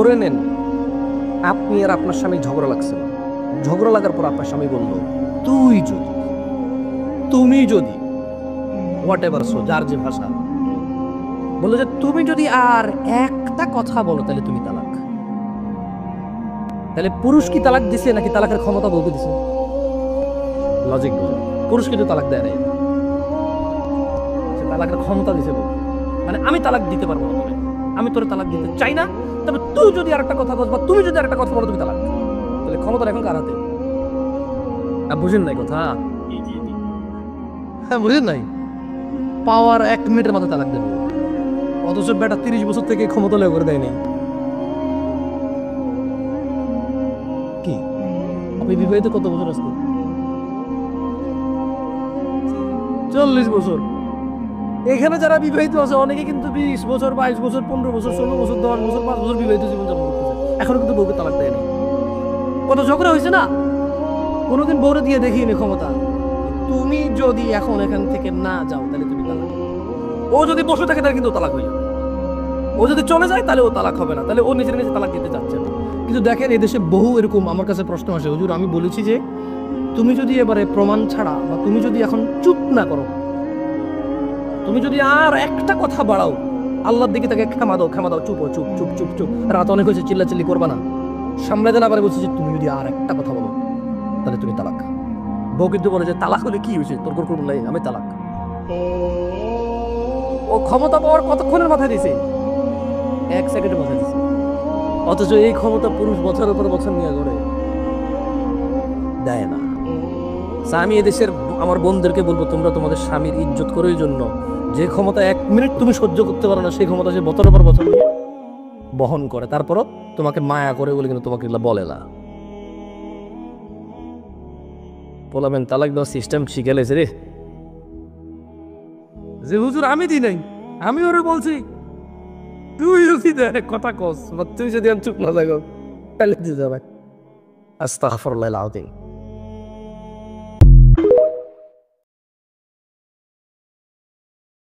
ধরে নেন আপনি আর আপনার স্বামী ঝগড়া লাগছে, ঝগড়া লাগার পর আপনার স্বামী বলল তুমি যদি হোয়াট এভার, সো যার যে ভাষা, বললো যে তুমি যদি আর একটা কথা বলো তাহলে তুমি তালাক। তাহলে পুরুষ কি তালাক দিছে নাকি তালাকের ক্ষমতা বলতে দিছে? লজিক বুঝে, পুরুষ কিন্তু তালাক দেয় নাই, সে তালাকের ক্ষমতা দিছে বলতে। মানে আমি তালাক দিতে পারবো না, তবে আমি তোর তালাক দিতে চাই না, তবে তুই যদি আরেকটা কথা বলবা, তুমি যদি আরেকটা কথা বলো তুমি তালাক। তাহলে ক্ষমতা এখন কার হাতে? বুঝেন নাই কথা? হ্যাঁ বুঝেন নাই, পাওয়ার 1 মিনিটের মাথায় তালাক দেবে, অথচ বেটা 30 বছর থেকে ক্ষমতা লয় করে দেয়নি। কি আপনি বিবাহিত কত বছর আজকে? 40 বছর। এখানে যারা বিবাহিত আছে অনেকে কিন্তু 20 বছর, 22 বছর, 15 বছর, 16 বছর, 10 বছর, 5 বছর বিবাহিত জীবন যাপন করতেছে, এখনো কিন্তু বউকে তালাক দেয়নি। কত ঝগড়া হয়েছে না? কোনোদিন বউরে দিয়ে দেখিনি ক্ষমতা। তুমি যদি এখন এখান থেকে না যাও তাহলে তুমি তালাক। ও যদি বসে থাকে তাহলে কিন্তু তালাক হয়ে যাবে। ও যদি চলে যায় তাহলে ও তালাক হবে না, তাহলে ও নিজের নিজে তালাক দিতে চাচ্ছে না। কিন্তু দেখেন এই দেশে বহু এরকম আমার কাছে প্রশ্ন আসে, হুজুর আমি বলেছি যে তুমি যদি এবারে প্রমাণ ছাড়া বা তুমি যদি এখন চুপ না করো, তুমি যদি আর একটা কথা বাড়াও, আল্লাহর দিকে তাকে ক্ষমা দাও, চুপ চুপ চুপ চুপ চুপ, রাত অনেক হয়েছে, চিল্লাচিল্লি করবা না, সামনে দেন। আবার বলছি যে তুমি যদি আর একটা কথা বলো তাহলে তুমি তালাক। বউ কিন্তু বলে যে তালাক হলে কি হয়েছে, তোর করবো নাই, আমি তালাক। ও ক্ষমতা পাওয়ার কতক্ষণের মাথায় দিছে? 1 সেকেন্ডের মাথায় দিছে। অথচ এই ক্ষমতা পুরুষ বছরের পর বছর নিয়ে করে দেয় না। আমি এদেশের আমার বোনদেরকে বলবো, তোমরা তোমাদের স্বামীর ইজ্জত করার জন্য যে ক্ষমতা 1 মিনিট তুমি সহ্য করতে পারো না, সেই ক্ষমতা সে বছরের পর বছর নিয়ে বহন করে, তারপরও তোমাকে মায়া করে বলে কিন্তু তোমাকে এগুলো বলে না। বলাবেন তালাক দেওয়ার সিস্টেম শিখে লেছে রে, যে হুজুর আমি দিই নাই, আমি ওরে বলছি, তুই যদি কথা কস বা তুই যদি চুপ না থাকো তাহলে দিয়ে যাবে। আস্তাগফিরুল্লাহ আল-আযীম।